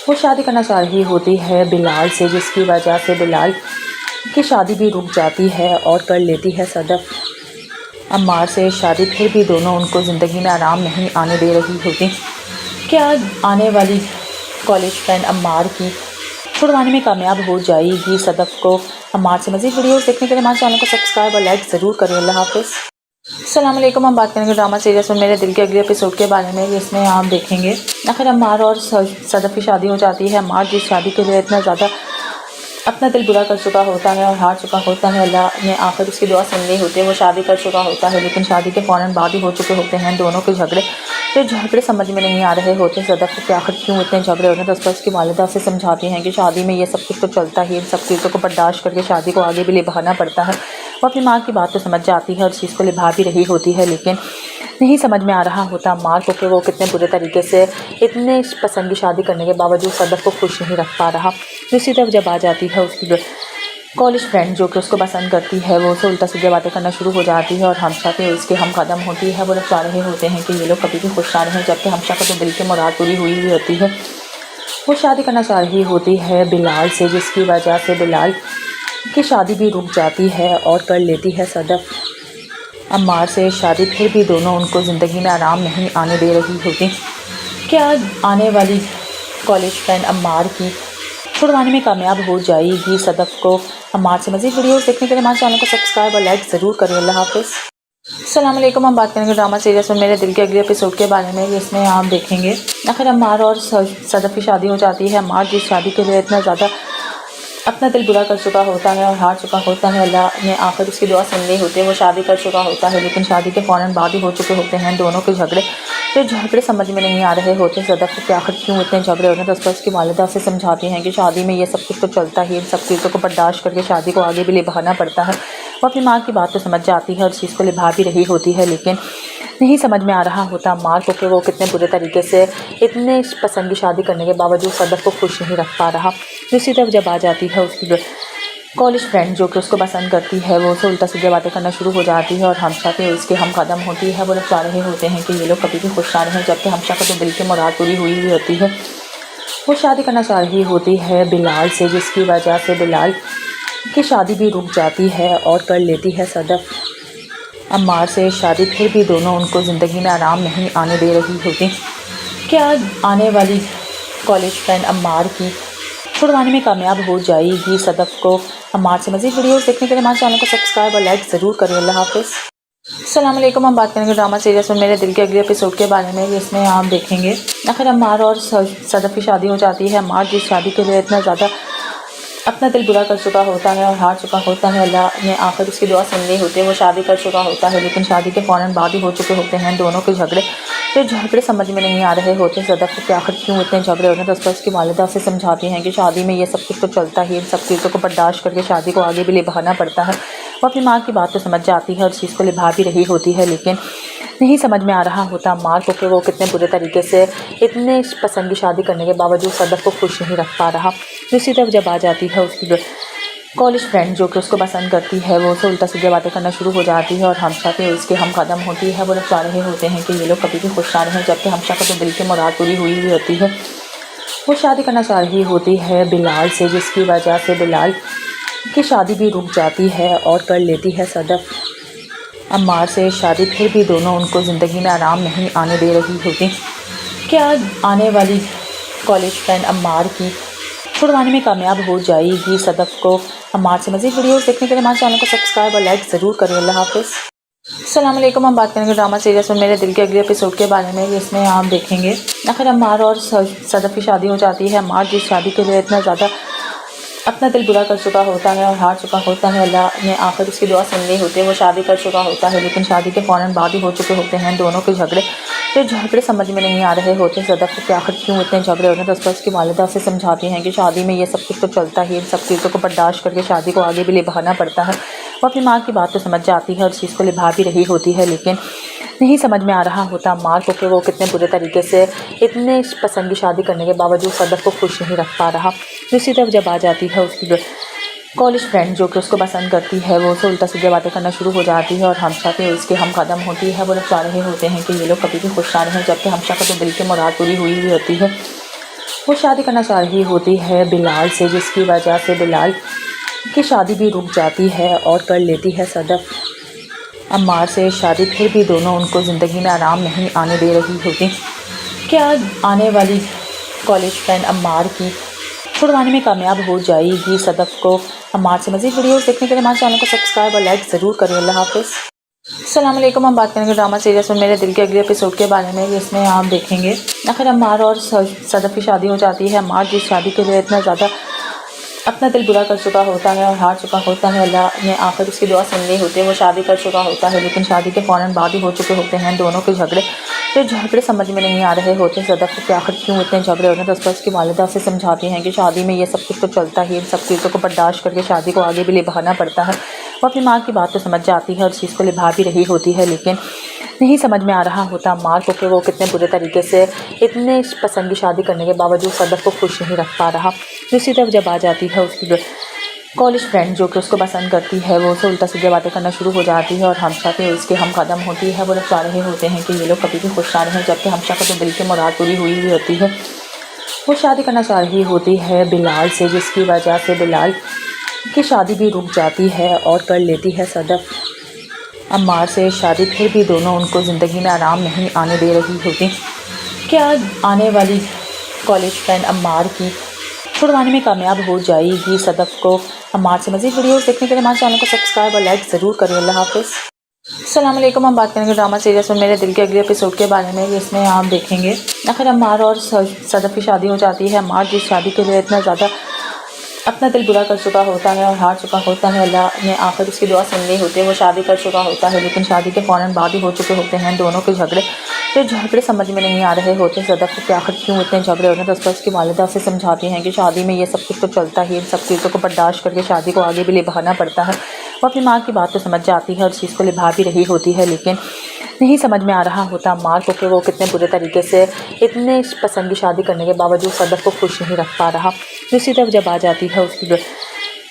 वो शादी करना चाह रही होती है बिलाल से, जिसकी वजह से बिलाल की शादी भी रुक जाती है और कर लेती है सदफ़ अम्मार से शादी। फिर भी दोनों उनको ज़िंदगी में आराम नहीं आने दे रही होती। क्या आने वाली कॉलेज फ्रेंड अम्मार की छुड़वाने में कामयाब हो जाएगी सदफ़ को। अम्मार से मज़ीद वीडियोस देखने के लिए हमारे चैनल को सब्सक्राइब और लाइक ज़रूर करें। अल्लाह हाफ़िज़। अस्सलाम वालेकुम। हम बात करेंगे ड्रामा सीरीज़ में मेरे दिल के अगले एपिसोड के बारे में, जिसमें आप देखेंगे आखिर अम्मार और सदफ़ की शादी हो जाती है। अम्मार जिस शादी के लिए इतना ज़्यादा अपना दिल बुरा कर चुका होता है और हार चुका होता है, अल्लाह ने आखिर उसकी दुआ सुन ली होती है। वो शादी कर चुका होता है, लेकिन शादी के फ़ौरन बाद ही हो चुके होते हैं दोनों के झगड़े। फिर झगड़े समझ में नहीं आ रहे होते सदफ़ को कि आखिर क्यों इतने झगड़े होते हैं। तो उसकी वालिदा से समझाती हैं कि शादी में ये सब कुछ तो चलता ही, इन सब चीज़ों को बर्दाश्त करके शादी को आगे भी निभाना पड़ता है। वो अपनी माँ की बात तो समझ जाती है और चीज़ को निभा भी रही होती है, लेकिन नहीं समझ में आ रहा होता मार को कि वो कितने बुरे तरीके से इतने पसंद की शादी करने के बावजूद सदफ़ को खुश नहीं रख पा रहा। दूसरी तरफ जब आ जाती है उसकी कॉलेज फ्रेंड जो कि उसको पसंद करती है, वो उसे उल्टा सीधे बातें करना शुरू हो जाती है और हमशा पे उसके हम कदम होती है। वो लोग चाह रहे होते हैं कि ये लोग कभी भी खुश ना रहें, जबकि हमशा को तो दिल की मुराद पूरी हुई हुई होती है। वो शादी करना चाह रही होती है बिलाल से, जिसकी वजह से बिलाल की शादी भी रुक जाती है और कर लेती है सदफ़ अम्मार से शादी। फिर भी दोनों उनको ज़िंदगी में आराम नहीं आने दे रही होती। क्या आने वाली कॉलेज फ्रेंड अम्मार की छुड़वाने में कामयाब हो जाएगी सदफ़ को। अम्मार से मज़ीद वीडियोस देखने के लिए हमारे चैनल को सब्सक्राइब और लाइक ज़रूर करें। अल्लाह हाफ़िज़। अस्सलाम वालेकुम। हम बात करेंगे ड्रामा सीरीज़ में मेरे दिल के अगले एपिसोड के बारे में, जिसमें आप देखेंगे आखिर अम्मार और सदफ़ की शादी हो जाती है। अम्मार जिस शादी के लिए इतना ज़्यादा अपना दिल बुरा कर चुका होता है और हार चुका होता है, अल्लाह ने आखिर उसकी दुआ सुन ली होती है। वो शादी कर चुका होता है, लेकिन शादी के फ़ौरन बाद ही हो चुके होते हैं दोनों के झगड़े। फिर झगड़े समझ में नहीं आ रहे होते सदफ़ को कि आखिर क्यों इतने झगड़े होते हैं। तो उसकी वालिदा से समझाती हैं कि शादी में ये सब कुछ तो चलता ही, इन सब चीज़ों को बर्दाश्त करके शादी को आगे भी निभाना पड़ता है। वो अपनी माँ की बात तो समझ जाती है और चीज़ को निभा भी रही होती है, लेकिन नहीं समझ में आ रहा होता मार को कि वो कितने बुरे तरीके से इतने पसंद की शादी करने के बावजूद सदफ़ को खुश नहीं रख पा रहा। दूसरी तरफ जब आ जाती है उसकी कॉलेज फ्रेंड जो कि उसको पसंद करती है, वो उसे उल्टा सीधे बातें करना शुरू हो जाती है और हमशा पे उसके हम कदम होती है। वो लोग चाह रहे होते हैं कि ये लोग कभी भी खुश ना रहें, जबकि हमशा को तो दिल की मुराद पूरी हुई हुई होती है। वो शादी करना चाह रही होती है बिलाल से, जिसकी वजह से बिलाल की शादी भी रुक जाती है और कर लेती है सदफ़ अम्मार से शादी। फिर भी दोनों उनको ज़िंदगी में आराम नहीं आने दे रही होती। क्या आने वाली कॉलेज फ्रेंड अम्मार की छुड़वाने में कामयाब हो जाएगी सदफ़ को। अम्मार से मज़ीद वीडियोस देखने के लिए हमारे चैनल को सब्सक्राइब और लाइक ज़रूर करें। अल्लाह हाफ़िज़। अस्सलाम वालेकुम। हम बात करेंगे ड्रामा सीरीज़ में मेरे दिल के अगले एपिसोड के बारे में, जिसमें आप देखेंगे आखिर अम्मार और सदफ़ की शादी हो जाती है। अम्मार जिस शादी के लिए इतना ज़्यादा अपना दिल बुरा कर चुका होता है और हार चुका होता है, अल्लाह ने आखिर उसकी दुआ सुन ली होती है। वो शादी कर चुका होता है, लेकिन शादी के फ़ौरन बाद ही हो चुके होते हैं दोनों के झगड़े। फिर झगड़े समझ में नहीं आ रहे होते सदफ़ को कि आखिर क्यों इतने झगड़े होते हैं। तो उसकी वालिदा से समझाती हैं कि शादी में ये सब कुछ तो चलता ही, इन सब चीज़ों को बर्दाश्त करके शादी को आगे भी निभाना पड़ता है। वो अपनी माँ की बात तो समझ जाती है और चीज़ को निभा भी रही होती है, लेकिन नहीं समझ में आ रहा होता मार को कि वो कितने बुरे तरीके से इतने पसंद की शादी करने के बावजूद सदफ़ को खुश नहीं रख पा रहा। दूसरी तरफ जब आ जाती है उसकी कॉलेज फ्रेंड जो कि उसको पसंद करती है, वो उसे उल्टा सीधे बातें करना शुरू हो जाती है और हमशा पे उसके हम कदम होती है। वो लोग चाह रहे होते हैं कि ये लोग कभी भी खुश ना रहें, जबकि हमशा को तो दिल की मुराद पूरी हुई हुई होती है। वो शादी करना चाह रही होती है बिलाल से, जिसकी वजह से बिलाल की शादी भी रुक जाती है और कर लेती है सदफ़ अम्मार से शादी। फिर भी दोनों उनको ज़िंदगी में आराम नहीं आने दे रही होती। क्या आने वाली कॉलेज फ्रेंड अम्मार की छुड़वाने में कामयाब हो जाएगी सदफ़ को। अम्मार से मज़ीद वीडियोस देखने के लिए हमारे चैनल को सब्सक्राइब और लाइक ज़रूर करें। अल्लाह हाफ़िज़। अस्सलाम वालेकुम। हम बात करेंगे ड्रामा सीरीज़ में मेरे दिल के अगले एपिसोड के बारे में, जिसमें आप देखेंगे आखिर अम्मार और सदफ़ की शादी हो जाती है। अम्मार जिस शादी के लिए इतना ज़्यादा अपना दिल बुरा कर चुका होता है और हार चुका होता है। अल्लाह ने आखिर उसकी दुआ सुन ली होती है। वो शादी कर चुका होता है, लेकिन शादी के फ़ौरन बाद ही हो चुके होते हैं दोनों के झगड़े। फिर झगड़े समझ में नहीं आ रहे होते सदफ़ को कि आखिर क्यों इतने झगड़े होते हैं। तो उसकी वालिदा से समझाती हैं कि शादी में ये सब कुछ तो चलता ही, इन सब चीज़ों को बर्दाश्त करके शादी को आगे भी निभाना पड़ता है। वो अपनी माँ की बात तो समझ जाती है और चीज़ को निभा भी रही होती है, लेकिन नहीं समझ में आ रहा होता मार को कि वो कितने बुरे तरीके से इतने पसंद की शादी करने के बावजूद सदफ़ को खुश नहीं रख पा रहा। दूसरी तरफ जब आ जाती है उसकी कॉलेज फ्रेंड जो कि उसको पसंद करती है, वो उसे उल्टा सीधे बातें करना शुरू हो जाती है और हमशा पे उसके हम कदम होती है। वो लोग चाह रहे होते हैं कि ये लोग कभी भी खुश ना रहें, जबकि हमशा को तो दिल की मुराद पूरी हुई हुई होती है। वो शादी करना चाह रही होती है बिलाल से, जिसकी वजह से बिलाल की शादी भी रुक जाती है और कर लेती है सदफ़ अम्मार से शादी। फिर भी दोनों उनको ज़िंदगी में आराम नहीं आने दे रही होती। क्या आने वाली कॉलेज फ्रेंड अम्मार की छुड़वाने में कामयाब हो जाएगी सदफ़ को? अम्मार से मज़ीद वीडियोस देखने के लिए हमारे चैनल को सब्सक्राइब और लाइक ज़रूर करें। अल्लाह हाफ़िज़। अस्सलाम वालेकुम। हम बात करेंगे ड्रामा सीरीज़ में मेरे दिल के अगले एपिसोड के बारे में, जिसमें आप देखेंगे आखिर अम्मार और सदफ़ की शादी हो जाती है। अम्मार जिस शादी के लिए इतना ज़्यादा अपना दिल बुरा कर चुका होता है और हार चुका होता है, अल्लाह ने आखिर उसकी दुआ सुन ली होती है। वो शादी कर चुका होता है, लेकिन शादी के फ़ौरन बाद ही हो चुके होते हैं दोनों के झगड़े। फिर झगड़े समझ में नहीं आ रहे होते सदफ़ को कि आखिर क्यों इतने झगड़े होते हैं। तो उसकी वालिदा से समझाती हैं कि शादी में ये सब कुछ तो चलता ही, इन सब चीज़ों को बर्दाश्त करके शादी को आगे भी निभाना पड़ता है। वो अपनी माँ की बात तो समझ जाती है और चीज़ को निभा भी रही होती है, लेकिन नहीं समझ में आ रहा होता मार को कि वो कितने बुरे तरीके से इतने पसंद की शादी करने के बावजूद सदफ़ को खुश नहीं रख पा रहा। दूसरी तरफ जब आ जाती है उसकी कॉलेज फ्रेंड जो कि उसको पसंद करती है, वो उसे उल्टा सीधे बातें करना शुरू हो जाती है और हमशा पे उसके हम कदम होती है। वो लोग चाह रहे होते हैं कि ये लोग कभी भी खुश ना रहें, जबकि हमशा को तो दिल की मुराद पूरी हुई हुई होती है। वो शादी करना चाह रही होती है बिलाल से, जिसकी वजह से बिलाल की शादी भी रुक जाती है और कर लेती है सदफ़ अम्मार से शादी। फिर भी दोनों उनको ज़िंदगी में आराम नहीं आने दे रही होती। क्या आने वाली कॉलेज फ्रेंड अम्मार की छुड़वाने में कामयाब हो जाएगी सदफ़ को? अम्मार से मज़ीद वीडियोस देखने के लिए हमारे चैनल को सब्सक्राइब और लाइक ज़रूर करें। अल्लाह हाफ़िज़। अस्सलाम वालेकुम। हम बात करेंगे ड्रामा सीरीज़ में मेरे दिल के अगले एपिसोड के बारे में, जिसमें आप देखेंगे आखिर अम्मार और सदफ़ की शादी हो जाती है। अम्मार जिस शादी के लिए इतना ज़्यादा अपना दिल बुरा कर चुका होता है और हार चुका होता है, अल्लाह ने आखिर उसकी दुआ सुन ली होती है। वो शादी कर चुका होता है, लेकिन शादी के फ़ौरन बाद ही हो चुके होते हैं दोनों के झगड़े। फिर झगड़े समझ में नहीं आ रहे होते सदफ़ को कि आखिर क्यों इतने झगड़े होते हैं। तो उसकी वालिदा से समझाती हैं कि शादी में ये सब कुछ तो चलता ही, इन सब चीज़ों को बर्दाश्त करके शादी को आगे भी निभाना पड़ता है। वो अपनी माँ की बात तो समझ जाती है और चीज़ को निभा भी रही होती है, लेकिन नहीं समझ में आ रहा होता मार को कि वो कितने बुरे तरीके से इतने पसंद की शादी करने के बावजूद सदफ़ को खुश नहीं रख पा रहा। दूसरी तरफ जब आ जाती है उसकी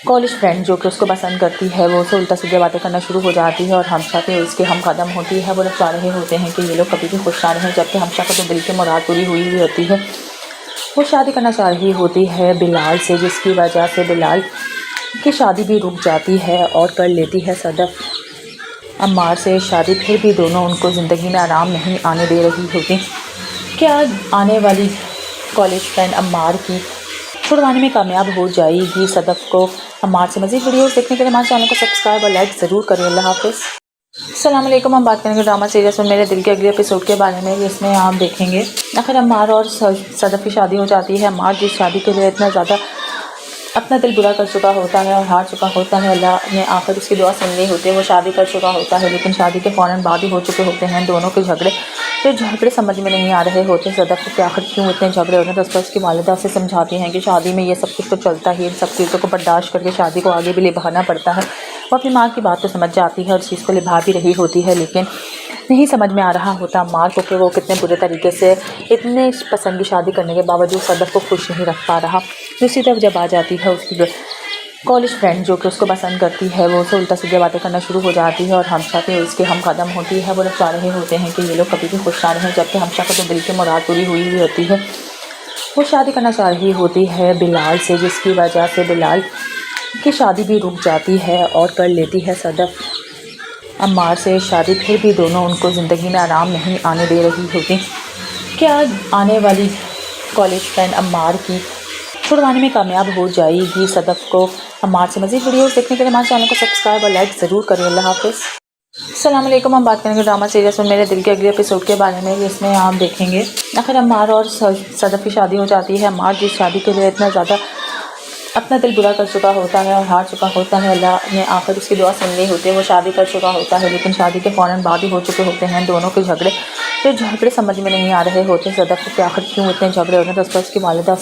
कॉलेज फ्रेंड जो कि उसको पसंद करती है, वो उसे उल्टा सीधे बातें करना शुरू हो जाती है और हमशा पे उसके हम कदम होती है। वो लोग चाह रहे होते हैं कि ये लोग कभी भी खुश ना रहें, जबकि हमशा को तो दिल की मुराद पूरी हुई हुई होती है। वो शादी करना चाह रही होती है बिलाल से, जिसकी वजह से बिलाल की शादी भी रुक जाती है और कर लेती है सदफ़ अम्मार से शादी। फिर भी दोनों उनको ज़िंदगी में आराम नहीं आने दे रही होती। क्या आने वाली कॉलेज फ्रेंड अम्मार की छुड़वाने में कामयाब हो जाएगी सदफ़ को? अम्मार से मज़ीद वीडियोस देखने के लिए हमारे चैनल को सब्सक्राइब और लाइक ज़रूर करें। अल्लाह हाफ़िज़। अस्सलाम वालेकुम। हम बात करेंगे ड्रामा सीरीज़ में मेरे दिल के अगले एपिसोड के बारे में, जिसमें आप देखेंगे आखिर अम्मार और सदफ़ की शादी हो जाती है। अम्मार जिस शादी के लिए इतना ज़्यादा अपना दिल बुरा कर चुका होता है और हार चुका होता है, अल्लाह ने आखिर उसकी दुआ सुन ली होती है। वो शादी कर चुका होता है, लेकिन शादी के फ़ौरन बाद ही हो चुके होते हैं दोनों के झगड़े। फिर झगड़े समझ में नहीं आ रहे होते सदफ़ को कि आखिर क्यों इतने झगड़े होते हैं। तो उसकी वालिदा से समझाती हैं कि शादी में ये सब कुछ तो चलता ही, इन सब चीज़ों को बर्दाश्त करके शादी को आगे भी निभाना पड़ता है। वो अपनी माँ की बात तो समझ जाती है और चीज़ को निभा भी रही होती है, लेकिन नहीं समझ में आ रहा होता मार को कि वो कितने बुरे तरीके से इतने पसंद की शादी करने के बावजूद सदफ़ को खुश नहीं रख पा रहा। दूसरी तरफ जब आ जाती है उसकी कॉलेज फ्रेंड जो कि उसको पसंद करती है, वो उसे उल्टा सीधे बातें करना शुरू हो जाती है और हमशा पे उसके हम कदम होती है। वो लोग चाह रहे होते हैं कि ये लोग कभी भी खुश ना रहें, जबकि हमशा को तो दिल की मुराद पूरी हुई हुई होती है। वो शादी करना चाह रही होती है बिलाल से, जिसकी वजह से बिलाल की शादी भी रुक जाती है और कर लेती है सदफ़ अम्मार से शादी। फिर भी दोनों उनको ज़िंदगी में आराम नहीं आने दे रही होती। क्या आने वाली कॉलेज फ्रेंड अम्मार की छुड़वाने में कामयाब हो जाएगी सदफ़ को? अम्मार से मज़ीद वीडियोस देखने के लिए हमारे चैनल को सब्सक्राइब और लाइक ज़रूर करें। अल्लाह हाफ़िज़। अस्सलाम वालेकुम। हम बात करेंगे ड्रामा सीरीज़ में मेरे दिल के अगले एपिसोड के बारे में, जिसमें आप देखेंगे आखिर अम्मार और सदफ़ की शादी हो जाती है। अम्मार जिस शादी के लिए इतना ज़्यादा अपना दिल बुरा कर चुका होता है और हार चुका होता है। अल्लाह ने आखिर उसकी दुआ सुन ली होती है। वो शादी कर चुका होता है, लेकिन शादी के फ़ौरन बाद ही हो चुके होते हैं दोनों के झगड़े। फिर झगड़े समझ में नहीं आ रहे होते सदफ़ के आखिर क्यों इतने झगड़े होते हैं। तो उसकी वालिदा